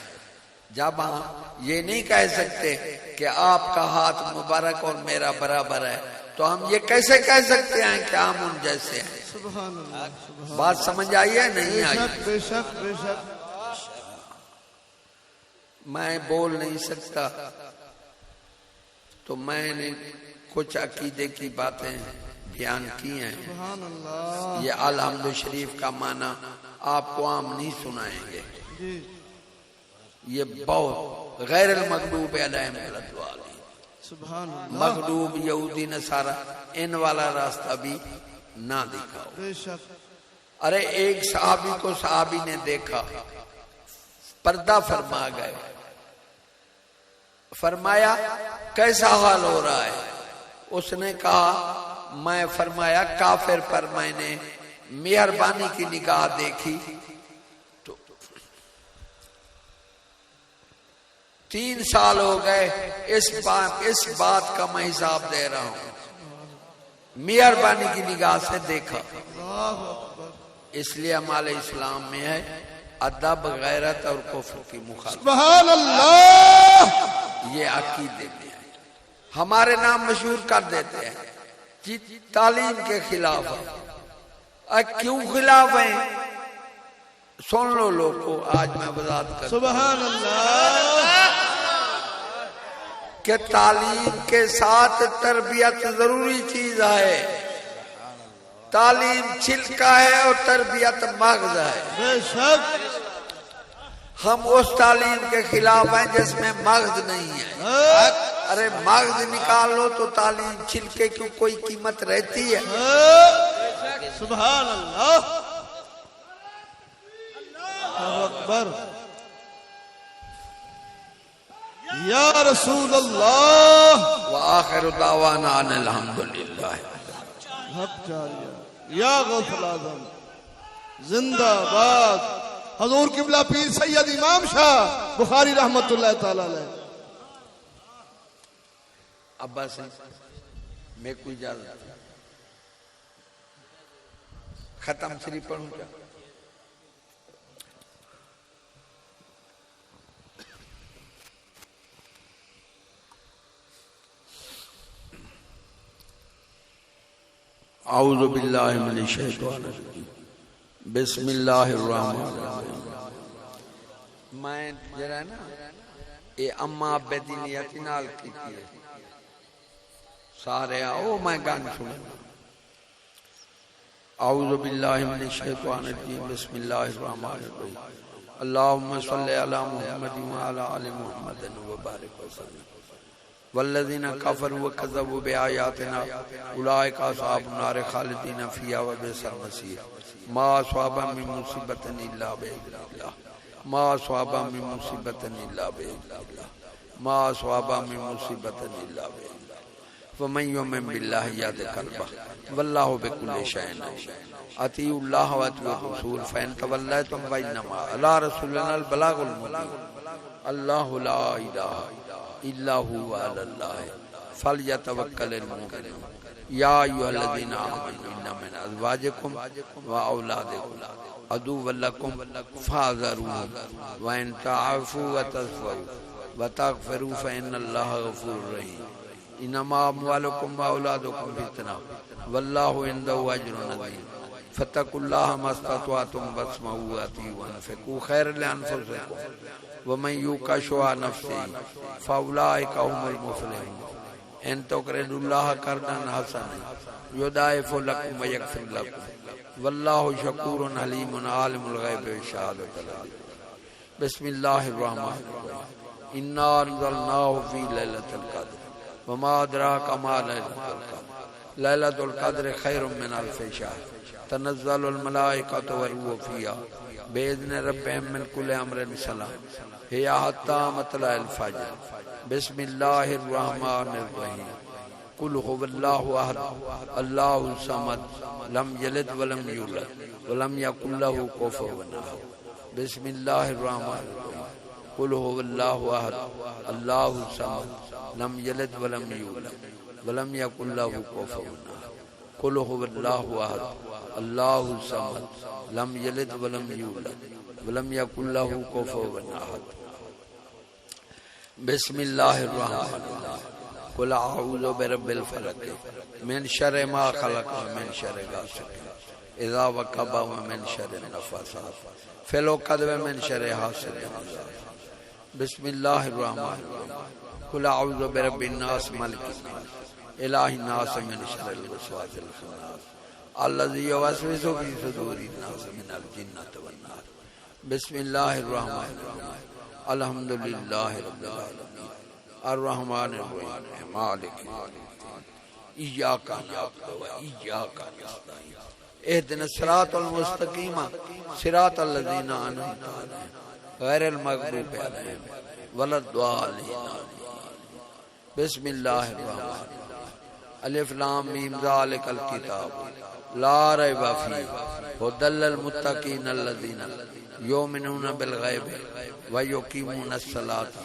जब हम ये नहीं कह सकते कि आपका हाथ मुबारक और मेरा बराबर है, तो हम ये कैसे कह सकते हैं कि हम उन जैसे हैं? सुभान अल्लाह। बात समझ आई है नहीं आई? बेशक बेशक। मैं बोल नहीं सकता, तो मैंने कुछ अकीदे की बातें बयान की हैं। सुभान अल्लाह। ये अलहम्दु शरीफ का माना आपको आम नहीं सुनाएंगे। ये बहुत गैर मगलूब अलैहिम वलद्दालिन, सुभान अल्लाह। मगलूब यहूदी नसारा, इन वाला रास्ता भी ना दिखाओ। बेशक। अरे एक सहाबी को सहाबी ने देखा, पर्दा फरमा गए। फरमाया कैसा हाल हो रहा है? उसने कहा मैं, फरमाया काफिर पर मैंने मेहरबानी की निगाह देखी तो 3 साल हो गए, इस बात का मैं हिसाब दे रहा हूं, मेहरबानी की निगाह से देखा। इसलिए हमारे इस्लाम में है अदब, गैरत और कुफ्र की मुखालफत। सुभान अल्लाह। ये अकीदे में है। हमारे नाम मशहूर कर देते हैं, तालीम के खिलाफ है। क्यों खिलाफ है? सुन लो लोगों, आज मैं वजाहत कर सुभान अल्लाह। कि तालीम के साथ तरबियत जरूरी चीज है। तालीम छिलका है और तरबियत मगज है। बेशक हम उस तालीम के खिलाफ हैं जिसमें मगज नहीं है। अरे मगज निकाल लो तो तालीम छिलके की कोई कीमत रहती है? सुभान अल्लाह, अल्लाहु अकबर, या रसूल अल्लाह। व आखिर दावाना अनिल हम्दुलिल्लाह। हक जारिया, या गौसुल आज़म जिंदाबाद। हजूर किबला पीर सैयद इमाम शाह बुखारी रहमतुल्लाह ताला अलैह। अब बस मैं कोई इजाजत खत्म शरीफ पढ़ूं क्या? औज़ु बिल्लाहि मिनश शैतानिर रजीम। बिस्मिल्लाहिर रहमानिर रहीम। मैं जरा ना ये अम्मा बेदीनियत नाल की सारे आओ मैं गान सुन। औज़ु बिल्लाहि मिनश शैतानिर रजीम। बिस्मिल्लाहिर रहमानिर रहीम। अल्लाहुम्मा सल्लि अला मुहम्मद व अला आलि मुहम्मद व बारिक वसल्लम। वल्लज़ीना कफ़रू व कज़्ज़बू बिआयातिना उलाइका अस्हाबुन नार खालिदीन फ़ीहा व बि'सल मसीर। मा अस्वाबा मिन मुसीबतिन इल्ला बिइज़्निल्लाह। मा अस्वाबा मिन मुसीबतिन इल्ला बिइज़्निल्लाह। मा अस्वाबा मिन मुसीबतिन इल्ला बिइज़्निल्लाह। फमन युमिन बिल्लाहि यहदि क़ल्बहु वल्लाहु बिकुल्लि शैइन अलीम। अतीउल्लाह व अतीउर रसूल फ़इन तवल्लैतुम फ़इन्नमा अला रसूलिनल बलागुल मुबीन। अल्लाहु ला इलाहा इल्ला हुवा अलल्लाहि फलयतवक्कलिल मुमिनून। या अय्युहल्लज़ीना आमनू इन्ना मिन अज़वाजिकुम व औलादिकुम अदुव्वन लकुम फ़हज़रूहुम व इन तअफ़ू व तस्फ़हू व तग़फ़िरू फ़इन्नल्लाहा गफ़ूरुर रहीम। इन्नमा अम्वालुकुम व औलादुकुम फ़ितना वल्लाहु इंदहु अज्रुन अज़ीम। फत्तकुल्लाह मस्ततअतुम वस्मऊ व अतीऊ व अनफ़िक़ू खैरन लिअन्फ़ुसिकुम व मन युक़ा शुहा नफ़्सिही फ़उलाइका हुमुल मुफ़्लिहून। इन तुक़रिदुल्लाह क़र्ज़न हसनन युदाइफ़ु लकुम व यग़फ़िर लकुम वल्लाहु शकूरुन हलीमुन आलिमुल ग़ैबि व शहादतिल अलीम। बिस्मिल्लाहिर रहमानिर रहीम। इन्ना अंज़लनाहु फ़ी लैलतिल क़द्र व मा अदराका मा लैलतुल क़द्र। लैलतुल क़द्र खैरुम मिन अल्फ़ि शहर। तनज़्ज़लुल मलाइकतु व रूहु फ़ीहा बिइज़्नि रब्बिहिम मिन कुल्लि अम्रिन सलाम हिया हत्ता मतलअल फ़ज्र। बिस्मिल्लाहिर रहमानिर रहीम। कुल हुवल्लाहु अहद अल्लाहुस समद लम यलिद व लम यूलद व लम यकुल लहू कुफुवन अहद। बिस्मिल्लाहिर रहमानिर रहीम। कुल हुवल्लाहु अहद अल्लाहुस समद लम यलिद व लम यूलद व लम यकुल लहू कुफुवन अहद। कुल हुवल्लाहु अहद अल्लाहुस समद लम यलिद व लम यूलद व लम यकुल लहू कुफुवन अहद। बिस्मिल्लाहिर रहमानिर रहीम। कुल अऊज़ु बिरब्बिल फलक मिन शर्रि मा खलक़ व मिन शर्रि गासिक़िन इज़ा वक़ब व मिन शर्रि नफ़्फ़ासात फ़िल उक़द व मिन शर्रि हासिदिन इज़ा हसद। बिस्मिल्लाहिर रहमानिर रहीम। कुल अऊज़ु बिरब्बिन नास मलिकिन नास इलाहिन नास मिन शर्रिल वसवासिल खन्नास अल्लज़ी युवस्विसु फ़ी सुदूरिन नास मिनल जिन्नति वन नास। बिस्मिल्लाहिर रहमानिर रहीम। अल्हम्दुलिल्लाहि रब्बिल आलमीन अर्रहमानिर रहीम मालिक यौमिद्दीन इय्याका नअबुदु व इय्याका नस्तईन इहदिनस सिरातल मुस्तक़ीम सिरातल लज़ीना अनअमता अलैहिम गैरिल मग़दूबि अलैहिम वलद्दालिन। बिस्मिल्लाहिर रहमानिर रहीम। अलिफ लाम मीम ज़ालिकल किताब ला रैब फ़ीह हुदल लिल मुत्तक़ीन अल्लज़ीना युमिनूना बिल ग़ैबि व युक़ीमूनस सलाता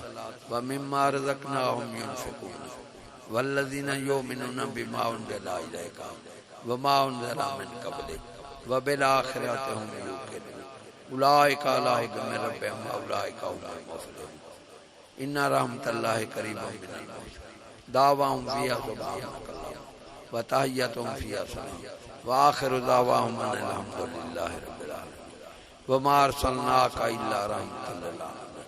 व मिम्मा रज़क़नाहुम युनफ़िक़ून वल्लज़ीना युमिनूना बिमा उन्ज़िला इलैका व मा उन्ज़िला मिन क़ब्लिक व बिल आख़िरति हुम यूक़िनून उलाइका अला हुदन मिन रब्बिहिम व उलाइका हुमुल मुफ़्लिहून। इन्ना रहमतल्लाहि क़रीबुम मिनल मुहसिनीन दावाहुम फ़ीहा सुब्हानकल्लाह व तहिय्यतुहुम फ़ीहा सलाम व आखिरु दाअवाहुम अनिल हम्दुलिल्लाहि रब्बिल आलमीन व मा अरसलनाका इल्ला रहमतल लिल आलमीन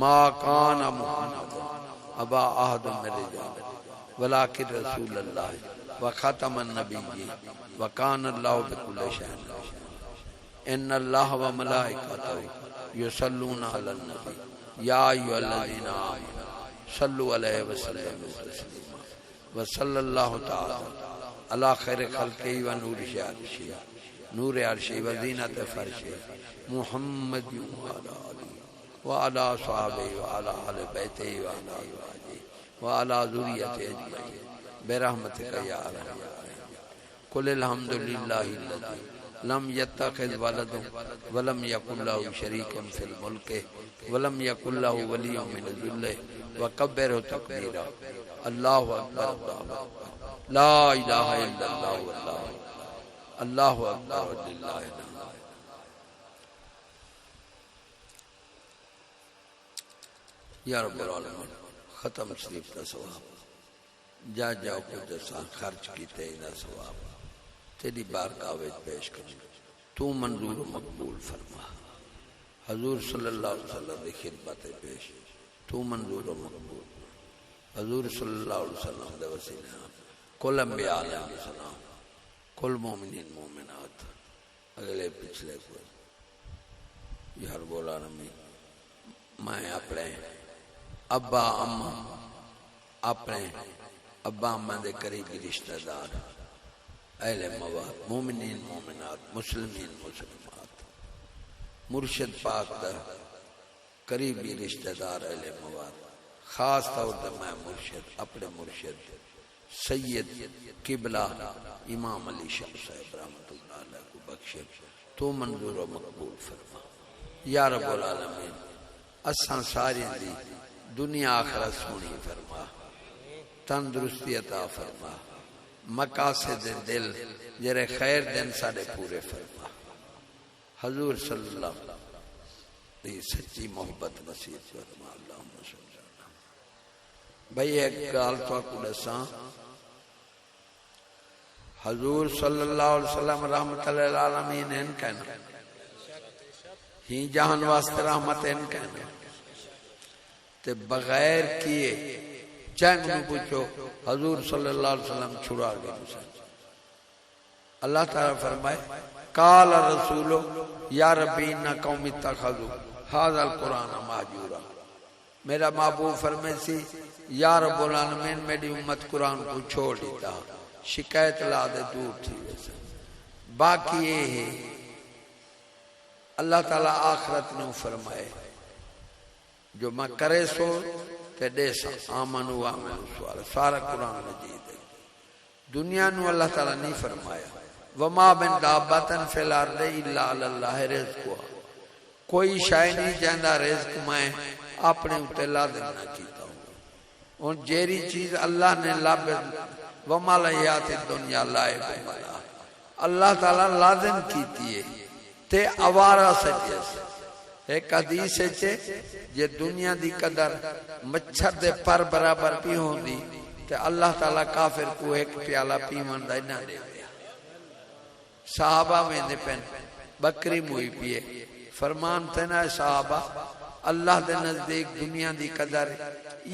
मा कान मुहम्मदुन अबा अहदिम मिन रिजालिकुम वलाकिन रसूलुल्लाह व खातमन नबिय्यीन व कान अल्लाहु बिकुल्लि शैइन अलीम इन्नल्लाह व मलाइकतहु युसल्लूना अलन नबी या अय्युहल्लज़ीना आमनू सल्लु अलैहि व सल्लिमू तस्लीमा व सल्लल्लाहु तआला अला खैरि खल्क़िही व नूरि अर्शिही नूर अर्शिही व ज़ीनत फ़र्शिही मुहम्मद व अला आलिही व अला अस्हाबिही व अला अहलि बैतिही व अला अज़वाजिही व अला ज़ुर्रिय्यतिही अजमईन बिरहमतिका या अरहम कुलिल हम्दुलिल्लाहिल्लज़ी लम यत्तखिज़ वलदन व लम यकुल लहु शरीकुन फ़िल मुल्क व लम यकुल लहु वलिय्युम मिन ज़िल्लिhi व कब्बिरहु तकबीरा अल्लाहु अकबर ला इलाहा इल्लल्लाह अल्लाहु अकबर लिल्लाहि या रब्बल आलमीन खत्म शरीफ का सवाब जा जाओ को जैसा खर्च कीते दा सवाब तेरी बारगाह विच पेश कर तू मंजूर मकबूल फरमा हजूर सल्लल्लाहु अलैहि वसल्लम की खिदमत पेश तू मंजूर मकबूल हजूर सल्लल्लाहु अलैहि वसल्लम दे वसीले कुल अंबिया अलैहि सलाम कुल मोमिनीन मोमिनात अगले पिछले को यार बोला रमी मैं अपने अब्बा अम्मा अपने अब्बा अम्मा दे करीबी रिश्तेदार अहले मवाद मोमिनीन मोमिनात मुस्लिमीन मुसलमात मुर्शिद पाक दा करीबी रिश्तेदार अहले मवाद खास तौर पर मैं मुर्शिद अपने मुर्शिद सैयद किबला इमाम अली शाह साहब रहमतुल्लाह अलैह को बख्शे तो मंजूर व मकबूल फरमा या रब्बुल आलमीन असां सारे दी दुनिया आखिरत सोनी फरमा तंदुरुस्ती अता फरमा मकासद दिल जरे खैर दिन साडे पूरे फरमा हजूर सल्लल्लाहु अलैहि वसल्लम सच्ची मोहब्बत नसीब फरमा अल्लाहुम्मा सल्ली अला भाई एक गाल तो को दसा हजूर सल्लल्लाहु अलैहि वसल्लम रहमतुल लिल आलमीन इन कहना ही जहान वास्ते रहमत इन कहना ते बगैर किए चैन में पूछो हजूर सल्लल्लाहु अलैहि वसल्लम छुड़ा गए अल्लाह ताला फरमाए काल रसूलो या रब्बी इन्ना कौमी इत्तखज़ू हाज़ल कुरान महजूरा मेरा महबूब फरमाए सी या रब्बुल आलमीन मेरी उम्मत कुरान को छोड़ देता शिकायत ला दे दूर थी वैसे बाकी ये है अल्लाह ताला आखिरत ने फरमाए जो मैं करे सो ते देसा आमनु आमनु सारा कुरान मजीद है दुनिया नु अल्लाह ताला नहीं फरमाया वमा बिन दाबतन फिल अर्दि इल्ला अल्लाह रिज़्क़ुहा कोई शय नहीं चाहता रिज़्क़ मैं अपने उत्ते लाज़िम ना कीता और जेरी चीज अल्लाह ने लब वमा लयाति दुनिया लाइब अल्लाह ताला लाज़िम कीती है ते आवारा सजे एक हदीस है जे दुनिया दी कदर मच्छर दे पर बराबर भी होंदी ते अल्लाह ताला काफिर को एक प्याला पीवन दा ना दे साहबा में दे पेन बकरी मुई पिए फरमान थे ना साहबा अल्लाह दे नजदीक दुनिया दी कदर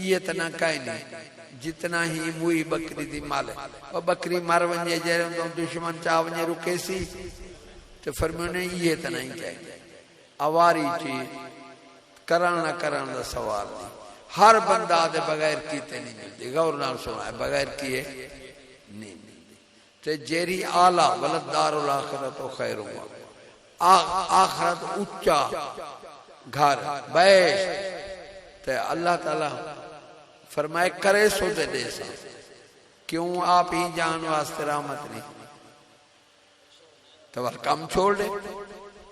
ये तना काई नहीं जितना ही मुई बकरी दी माल और बकरी मार वने जे दुश्मन चा वने रुके सी ते फरमाने ये तना ही चाहिए आवारी चीज कराना कराना दा सवाल नहीं हर बंदा दे बगैर कीते नहीं मिलती गौर नाल सुना बगैर किए नहीं मिलती ते जेरी आला वलदारुल आखिरत खैर आखिरत ऊंचा घर बैश ते अल्लाह ताला फरमाए करे सो दे देसा क्यों आप ही जान वास्ते रहमत नहीं तो काम छोड़ दे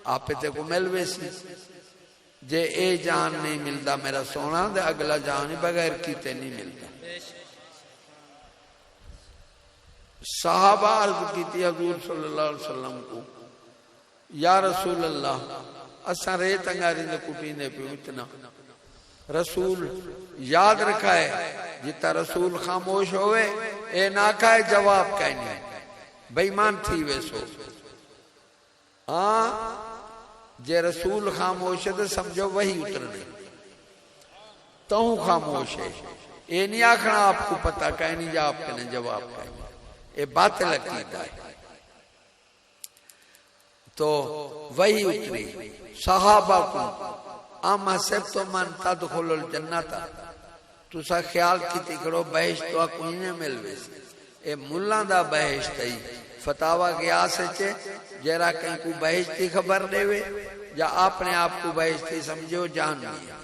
आप ते को मिल वैसी जे ए जान नहीं मिलता मेरा सोना दे अगला जान ही बगैर कीते नहीं मिलता साहबा अर्ज की हजूर सल्लल्लाहु अलैहि वसल्लम को या रसूल अल्लाह असा रेत अंगारी ने कुटी ने पे इतना रसूल याद रखा है जितना रसूल खामोश होवे ए ना खाए जवाब कहने बेईमान थी वैसो। हाँ जे रसूल खामोश है तो समझो वही उतरने तो खामोश है। ये नहीं आखना आपको पता कहनी जा आपके जवाब कहने, ये बात लगती है। तो वही उतरी सहाबा को आमा सब तो मन तदखुलुल जन्नत, तुसा ख्याल की करो बहिश तो कोई नहीं मिलवे। ए मुल्ला दा बहिश थी फतावा गयास चे जरा कहीं को बहिश की खबर देवे या अपने आप को बहिश थी समझो जान लिया।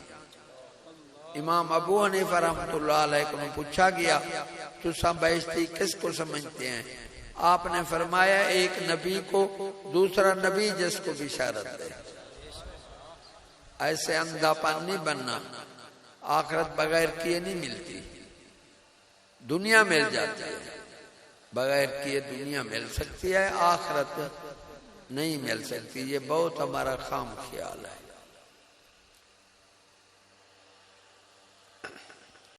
इमाम अबू हनीफा रहमतुल्लाह अलैह को पूछा गया तुसा बहिश्ती किसको समझते हैं? आपने फरमाया एक नबी को दूसरा नबी जिसको बिशारत दे। ऐसे अंधापन नहीं बनना, आखिरत बगैर किए नहीं मिलती, दुनिया मिल जाती है, बगैर किए दुनिया मिल सकती है, आखिरत नहीं मिल सकती। ये बहुत हमारा खाम ख्याल है।